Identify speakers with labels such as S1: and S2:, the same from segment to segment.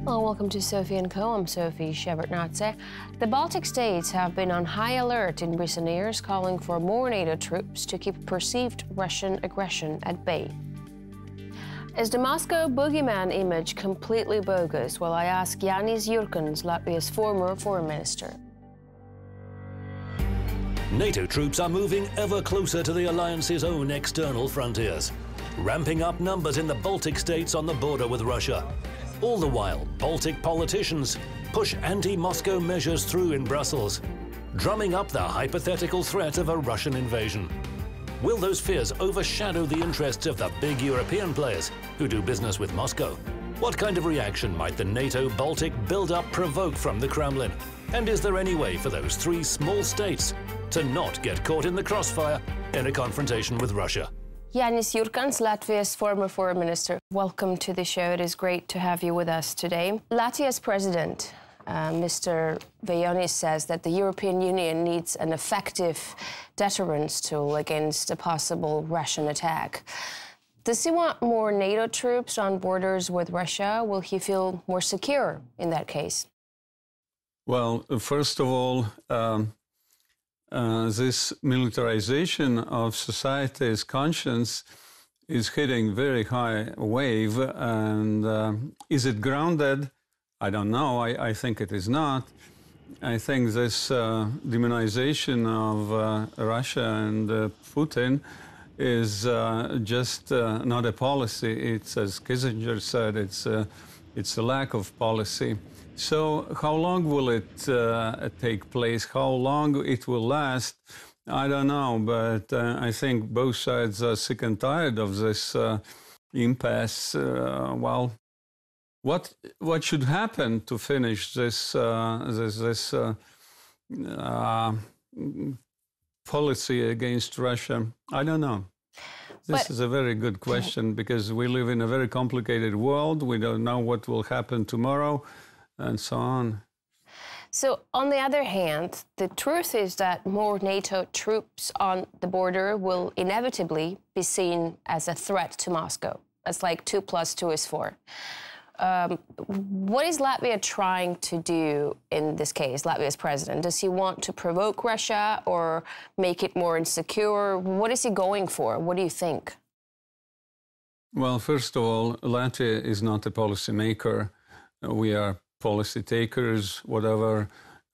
S1: Hello, welcome to Sophie & Co. I'm Sophie Shepard-Natze. The Baltic states have been on high alert in recent years, calling for more NATO troops to keep perceived Russian aggression at bay. Is the Moscow boogeyman image completely bogus? Well, I ask Jānis Jurkāns, Latvia's former foreign minister.
S2: NATO troops are moving ever closer to the alliance's own external frontiers, ramping up numbers in the Baltic states on the border with Russia. All the while, Baltic politicians push anti-Moscow measures through in Brussels, drumming up the hypothetical threat of a Russian invasion. Will those fears overshadow the interests of the big European players who do business with Moscow? What kind of reaction might the NATO-Baltic build-up provoke from the Kremlin? And is there any way for those three small states to not get caught in the crossfire in a confrontation with Russia?
S1: Jānis Jurkāns, Latvia's former foreign minister. Welcome to the show. It is great to have you with us today. Latvia's president, Mr. Jānis, says that the European Union needs an effective deterrence tool against a possible Russian attack. Does he want more NATO troops on borders with Russia? Will he feel more secure in that case?
S3: Well, first of all, this militarization of society's conscience is hitting very high wave. And is it grounded? I don't know. I think it is not. I think this demonization of Russia and Putin is just not a policy. It's, as Kissinger said, it's a lack of policy. So how long will it take place? How long it will last? I don't know, but I think both sides are sick and tired of this impasse. Well, what should happen to finish this policy against Russia? I don't know. This is a very good question because we live in a very complicated world. We don't know what will happen tomorrow, and so on.
S1: So, on the other hand, the truth is that more NATO troops on the border will inevitably be seen as a threat to Moscow. It's like 2 + 2 is 4. What is Latvia trying to do in this case, Latvia's president? Does he want to provoke Russia or make it more insecure? What is he going for? What do you think?
S3: Well, first of all, Latvia is not a policymaker. We are policy takers. Whatever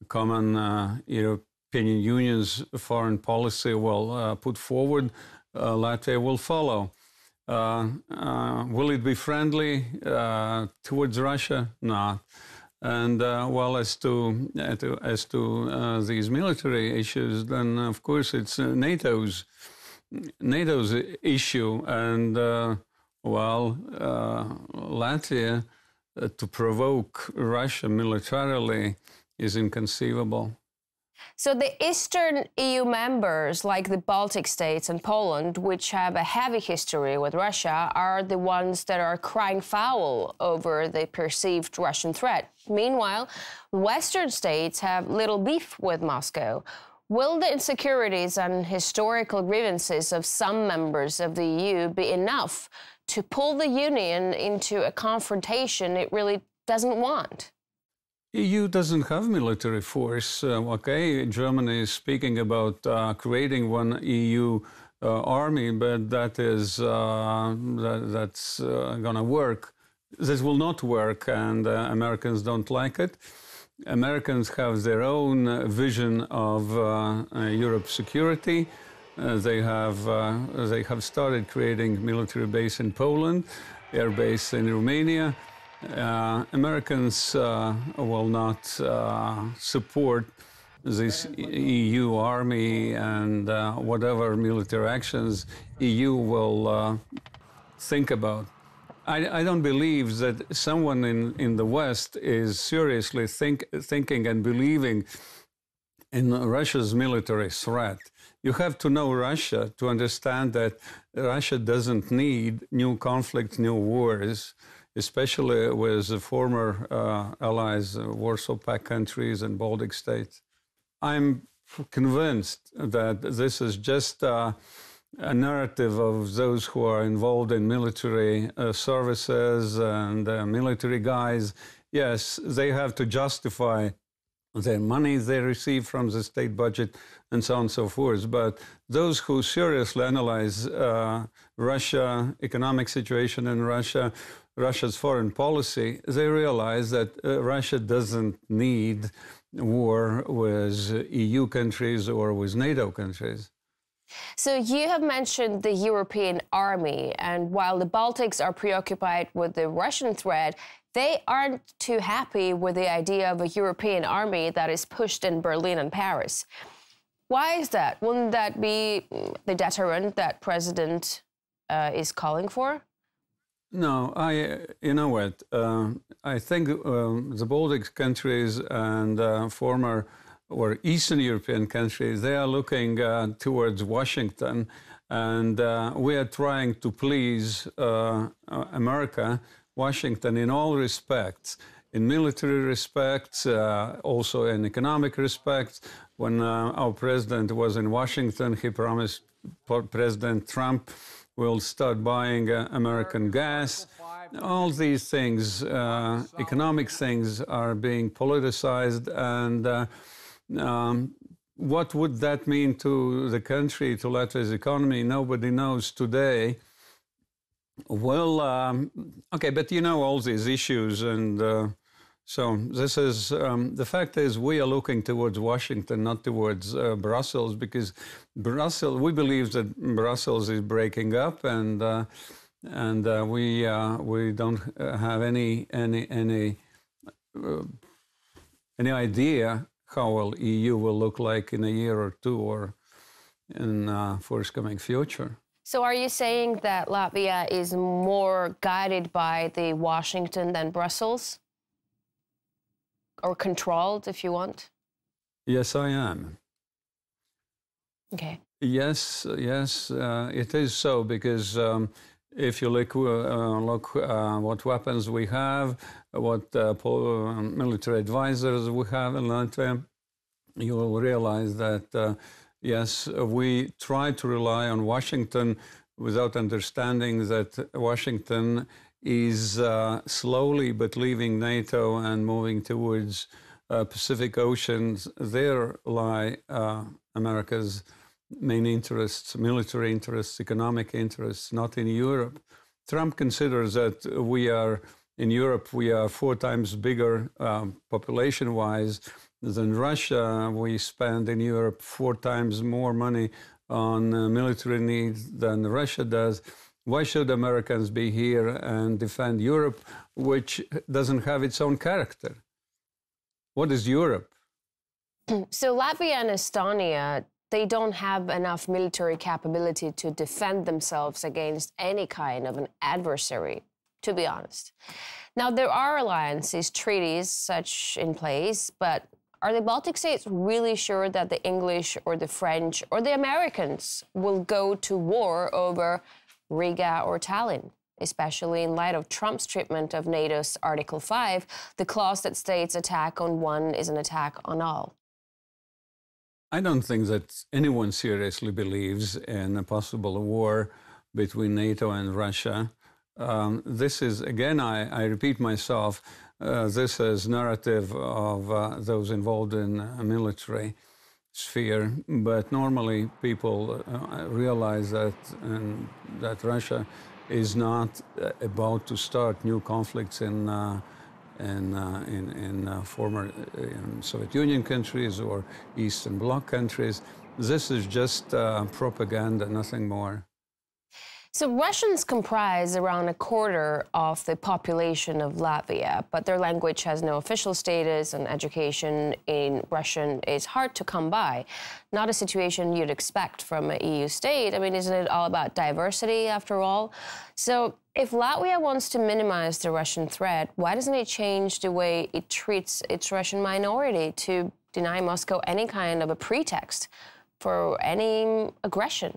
S3: common European Union's foreign policy will put forward, Latvia will follow. Will it be friendly towards Russia? No. And well, as to these military issues, then of course it's NATO's issue. And Latvia to provoke Russia militarily is inconceivable.
S1: So the Eastern EU members, like the Baltic states and Poland, which have a heavy history with Russia, are the ones that are crying foul over the perceived Russian threat. Meanwhile, Western states have little beef with Moscow. Will the insecurities and historical grievances of some members of the EU be enough to pull the Union into a confrontation it really doesn't want?
S3: EU doesn't have military force. Germany is speaking about creating one EU army, but that's going to work. This will not work, and Americans don't like it. Americans have their own vision of Europe's security. They have started creating military base in Poland, air base in Romania. Americans will not support this EU army and whatever military actions EU will think about. I don't believe that someone in the West is seriously thinking and believing in Russia's military threat. You have to know Russia to understand that Russia doesn't need new conflict, new wars, especially with the former allies, Warsaw Pact countries and Baltic states. I'm convinced that this is just a narrative of those who are involved in military services and military guys yes, they have to justify their money they receive from the state budget and so on and so forth. But those who seriously analyze Russia, economic situation in Russia, Russia's foreign policy, they realize that Russia doesn't need war with EU countries or with NATO countries.
S1: So you have mentioned the European army, and while the Baltics are preoccupied with the Russian threat, they aren't too happy with the idea of a European army that is pushed in Berlin and Paris. Why is that? Wouldn't that be the deterrent that President is calling for?
S3: No, you know what? I think the Baltic countries and former or Eastern European countries, they are looking towards Washington, and we are trying to please America, Washington, in all respects, in military respects, also in economic respects. When our president was in Washington, he promised President Trump will start buying American gas. All these things, economic things, are being politicized, and what would that mean to the country, to Latvia's economy? Nobody knows today. Well, okay, but you know all these issues, and so this is, the fact is we are looking towards Washington, not towards Brussels, because Brussels, we believe that Brussels is breaking up, and we don't have any idea how EU will look like in a year or two or in forthcoming future.
S1: So are you saying that Latvia is more guided by the Washington than Brussels? Or controlled, if you want?
S3: Yes, I am.
S1: Okay.
S3: Yes, it is so, because if you look what weapons we have, what military advisors we have in Latvia, you will realize that, yes, we try to rely on Washington without understanding that Washington is slowly but leaving NATO and moving towards Pacific Oceans. There lie America's main interests, military interests, economic interests, not in Europe. Trump considers that in Europe, we are 4 times bigger population-wise than Russia. We spend in Europe 4 times more money on military needs than Russia does. Why should Americans be here and defend Europe, which doesn't have its own character? What is Europe?
S1: So Latvia and Estonia, they don't have enough military capability to defend themselves against any kind of an adversary, to be honest. Now, there are alliances, treaties such in place, but are the Baltic states really sure that the English or the French or the Americans will go to war over Riga or Tallinn, especially in light of Trump's treatment of NATO's Article 5, the clause that states attack on one is an attack on all?
S3: I don't think that anyone seriously believes in a possible war between NATO and Russia. This is, again, I repeat myself, this is narrative of those involved in a military sphere, but normally people realize that Russia is not about to start new conflicts in former Soviet Union countries or Eastern Bloc countries. This is just propaganda, nothing more.
S1: So Russians comprise around 1/4 of the population of Latvia, but their language has no official status, and education in Russian is hard to come by. Not a situation you'd expect from an EU state. I mean, isn't it all about diversity after all? So if Latvia wants to minimize the Russian threat, why doesn't it change the way it treats its Russian minority to deny Moscow any kind of a pretext for any aggression?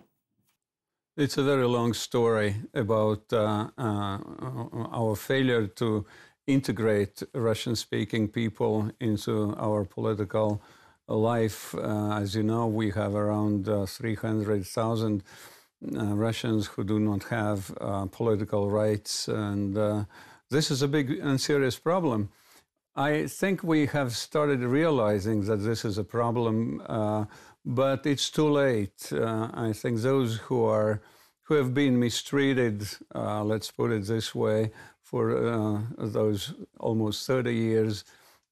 S3: It's a very long story about our failure to integrate Russian-speaking people into our political life. As you know, we have around 300,000 Russians who do not have political rights, and this is a big and serious problem. I think we have started realizing that this is a problem, but it's too late. I think those who have been mistreated, let's put it this way, for those almost 30 years,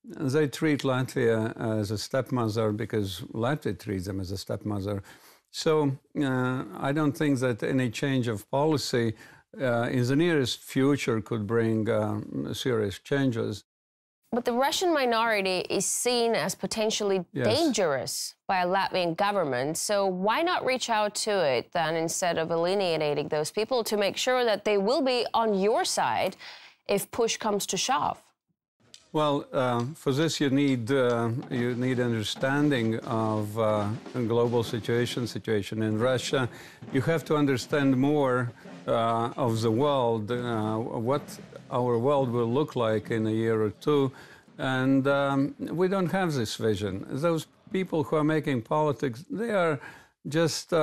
S3: they treat Latvia as a stepmother because Latvia treats them as a stepmother. So I don't think that any change of policy in the nearest future could bring serious changes.
S1: But the Russian minority is seen as potentially dangerous by a Latvian government. So why not reach out to it then instead of alienating those people to make sure that they will be on your side if push comes to shove?
S3: Well, for this you need understanding of a global situation in Russia. You have to understand more of the world, what our world will look like in a year or two, and we don't have this vision. Those people who are making politics, they are just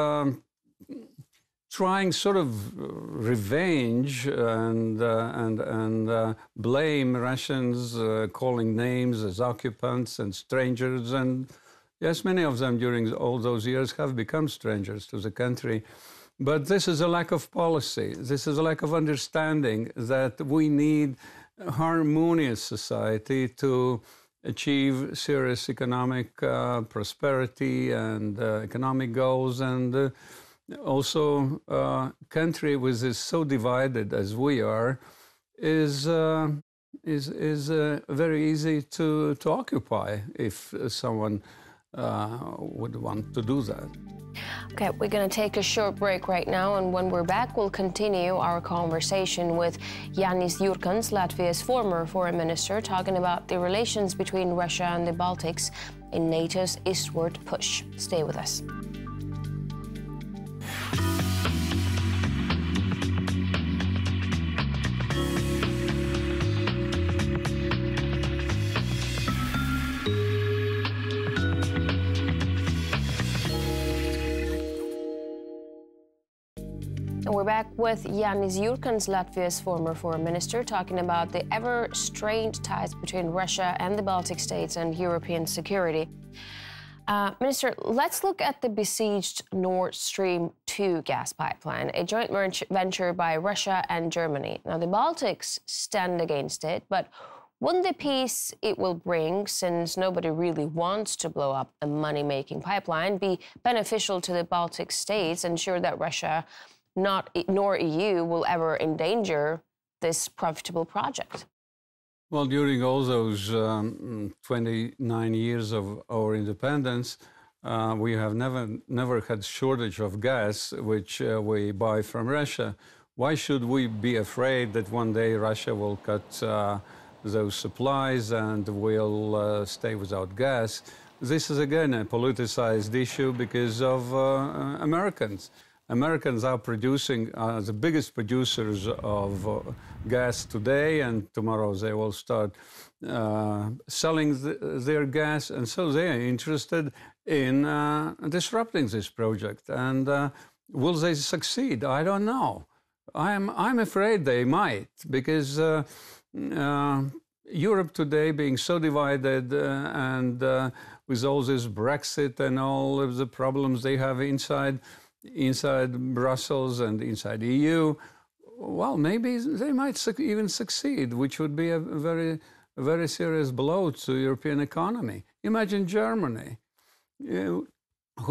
S3: trying sort of revenge and blame Russians, calling names as occupants and strangers. And yes, many of them during all those years have become strangers to the country. But this is a lack of policy. This is a lack of understanding that we need a harmonious society to achieve serious economic prosperity and economic goals, and also a country which is so divided as we are is very easy to occupy if someone would want to do that.
S1: Okay, we're going to take a short break right now, and when we're back, we'll continue our conversation with Jānis Jurkāns, Latvia's former foreign minister, talking about the relations between Russia and the Baltics in NATO's eastward push. Stay with us. And we're back with Jānis Jurkāns, Latvia's former foreign minister, talking about the ever-strained ties between Russia and the Baltic states and European security. Minister, let's look at the besieged Nord Stream 2 gas pipeline, a joint venture by Russia and Germany. Now, the Baltics stand against it, but wouldn't the peace it will bring, since nobody really wants to blow up a money-making pipeline, be beneficial to the Baltic states, ensure that Russia nor EU will ever endanger this profitable project?
S3: Well, during all those 29 years of our independence, we have never had shortage of gas, which we buy from Russia. Why should we be afraid that one day Russia will cut those supplies and we'll stay without gas? This is, again, a politicized issue because of Americans. Americans are producing the biggest producers of gas today, and tomorrow they will start selling their gas, and so they are interested in disrupting this project. And will they succeed? I don't know. I'm afraid they might, because Europe today being so divided and with all this Brexit and all of the problems they have inside Brussels and inside the EU, well, maybe they might even succeed, which would be a very, very serious blow to the European economy. Imagine Germany, who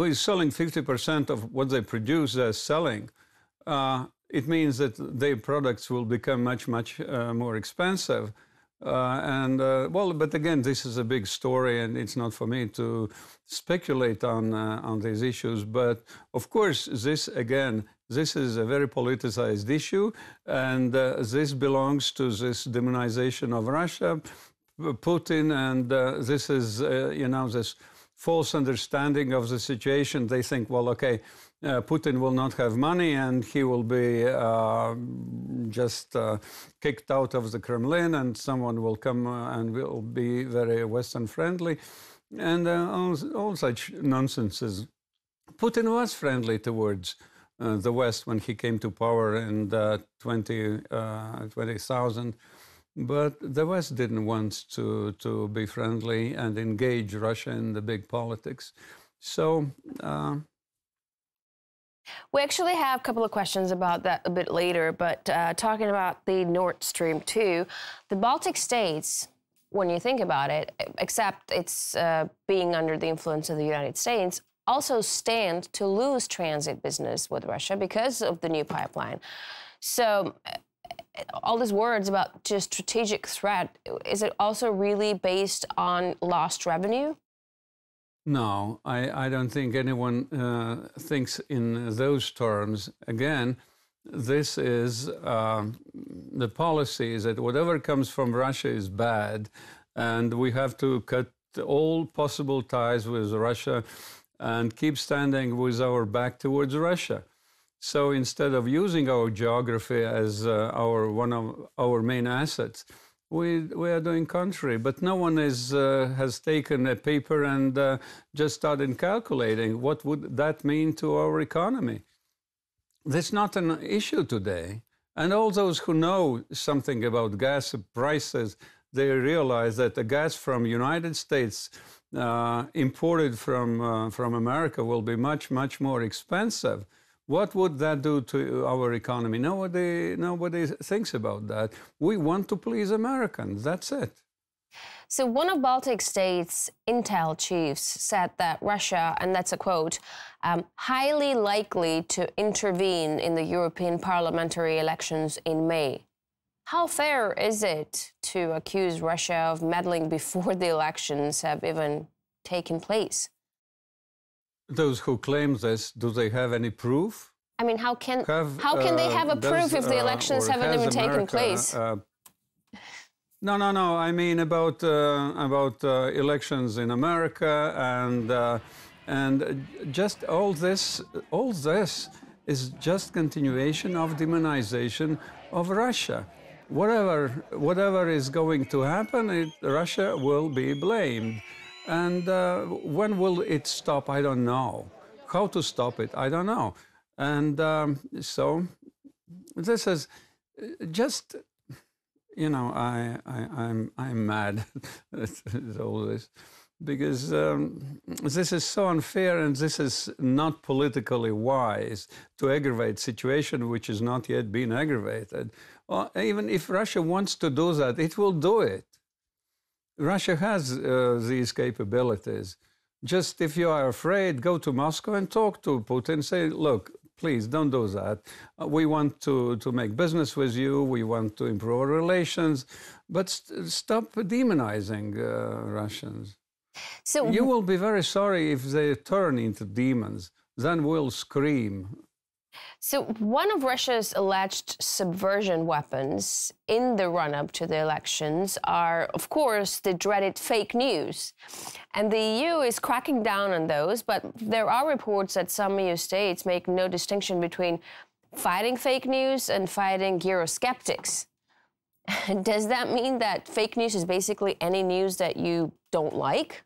S3: is selling 50% of what they produce, they're selling. It means that their products will become much, much more expensive. But again, this is a big story, and it's not for me to speculate on these issues. But of course, this is a very politicized issue, and this belongs to this demonization of Russia, Putin, and this is, this false understanding of the situation. They think, well, okay, Putin will not have money and he will be just kicked out of the Kremlin, and someone will come and will be very Western friendly, and all such nonsenses. Putin was friendly towards the West when he came to power in 20,000. But the West didn't want to be friendly and engage Russia in the big politics. So
S1: we actually have a couple of questions about that a bit later, but talking about the Nord Stream 2, the Baltic states, when you think about it, except it's being under the influence of the United States, also stand to lose transit business with Russia because of the new pipeline. So all these words about just strategic threat, is it also really based on lost revenue?
S3: No, I don't think anyone thinks in those terms. Again, this is the policy is that whatever comes from Russia is bad, and we have to cut all possible ties with Russia and keep standing with our back towards Russia. So instead of using our geography as one of our main assets, we are doing contrary. But no one has taken a paper and just started calculating what would that mean to our economy. That's not an issue today. And all those who know something about gas prices, they realize that the gas from United States imported from America will be much, much more expensive. What would that do to our economy? Nobody thinks about that. We want to please Americans. That's it.
S1: So one of Baltic states' intel chiefs said that Russia, and that's a quote, highly likely to intervene in the European parliamentary elections in May. How fair is it to accuse Russia of meddling before the elections have even taken place?
S3: Those who claim this, do they have any proof?
S1: I mean, how can they have a proof if the elections haven't even taken place?
S3: No. I mean about elections in America and just all this is just continuation of demonization of Russia. Whatever is going to happen, Russia will be blamed. And when will it stop? I don't know. How to stop it? I don't know. And so this is just, you know, I'm mad at all this because this is so unfair and this is not politically wise to aggravate situation which has not yet been aggravated. Or even if Russia wants to do that, it will do it. Russia has these capabilities. Just if you are afraid, go to Moscow and talk to Putin. Say, look, please don't do that. We want to make business with you. We want to improve our relations. But stop demonizing Russians. So you will be very sorry if they turn into demons. Then we'll scream.
S1: So one of Russia's alleged subversion weapons in the run-up to the elections are, of course, the dreaded fake news. And the EU is cracking down on those, but there are reports that some EU states make no distinction between fighting fake news and fighting Eurosceptics. Does that mean that fake news is basically any news that you don't like?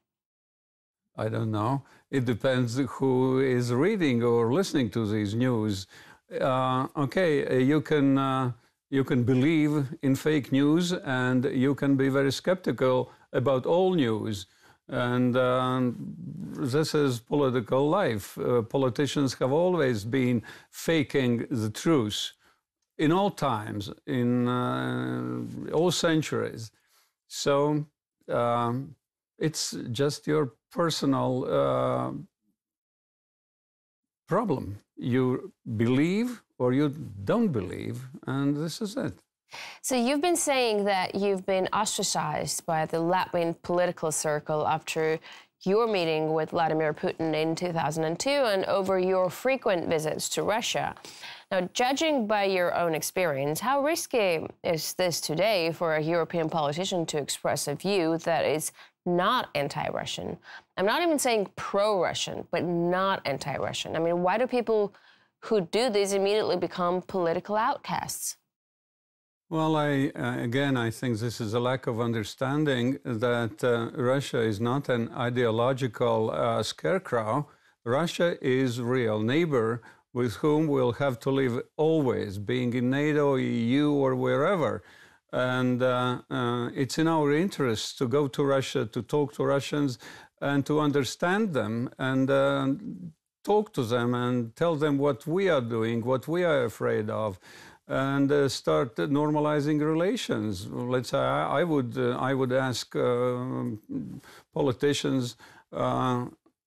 S3: I don't know. It depends who is reading or listening to these news. Okay, you can believe in fake news and you can be very skeptical about all news. And this is political life. Politicians have always been faking the truth in all times, in all centuries. So it's just your personal problem. You believe or you don't believe, and this is it.
S1: So you've been saying that you've been ostracized by the Latvian political circle after your meeting with Vladimir Putin in 2002 and over your frequent visits to Russia. Now, judging by your own experience, how risky is this today for a European politician to express a view that is not anti-Russian? I'm not even saying pro-Russian, but not anti-Russian. I mean, why do people who do this immediately become political outcasts?
S3: Well, I think this is a lack of understanding that Russia is not an ideological scarecrow. Russia is a real neighbor with whom we'll have to live always, being in NATO, EU, or wherever. And it's in our interest to go to Russia, to talk to Russians, and to understand them, and talk to them and tell them what we are doing, what we are afraid of, and start normalizing relations. Let's say I would ask politicians,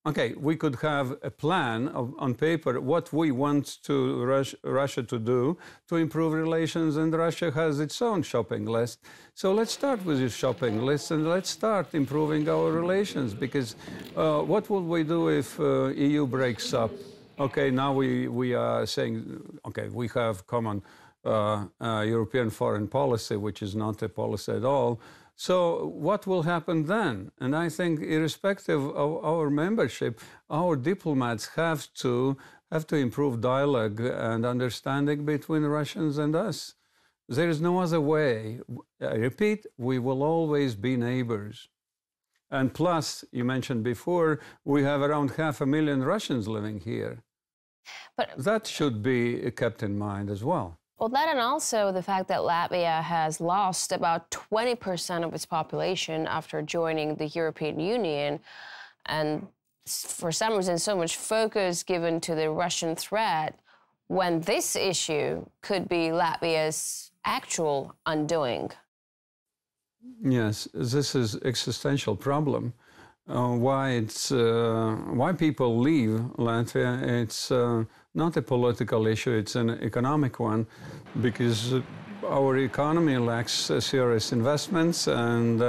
S3: okay, we could have a plan on paper what we want to Russia to do to improve relations, and Russia has its own shopping list. So let's start with this shopping list and let's start improving our relations, because what would we do if EU breaks up? Okay, now we are saying, okay, we have common European foreign policy, which is not a policy at all. So what will happen then? And I think irrespective of our membership, our diplomats have to improve dialogue and understanding between Russians and us. There is no other way. I repeat, we will always be neighbors. And plus, you mentioned before, we have around 500,000 Russians living here. But that should be kept in mind as well.
S1: Well, that and also the fact that Latvia has lost about 20% of its population after joining the European Union, and for some reason so much focus given to the Russian threat, when this issue could be Latvia's actual undoing.
S3: Yes, this is an existential problem. Why people leave Latvia, it's not a political issue, it's an economic one, because our economy lacks serious investments, and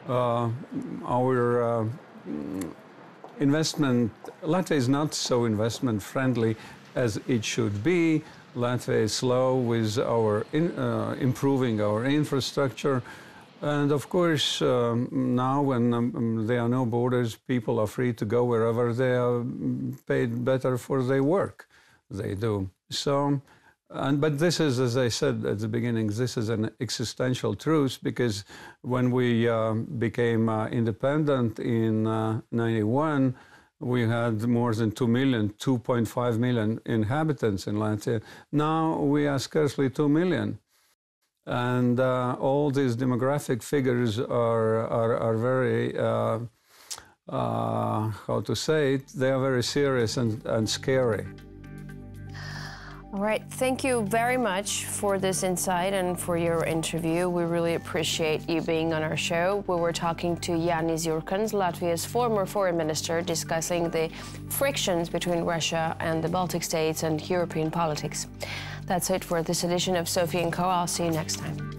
S3: our investment, Latvia is not so investment friendly as it should be. Latvia is slow with our improving our infrastructure. And of course, now when there are no borders, people are free to go wherever they are paid better for their work. They do. So, but this is, as I said at the beginning, this is an existential truth, because when we became independent in 91, we had more than 2 million, 2.5 million inhabitants in Latvia. Now we are scarcely 2 million. And all these demographic figures are very, how to say it, they are very serious and scary.
S1: All right, thank you very much for this insight and for your interview. We really appreciate you being on our show. We were talking to Jānis Jurkāns, Latvia's former foreign minister, discussing the frictions between Russia and the Baltic states and European politics. That's it for this edition of Sophie & Co. I'll see you next time.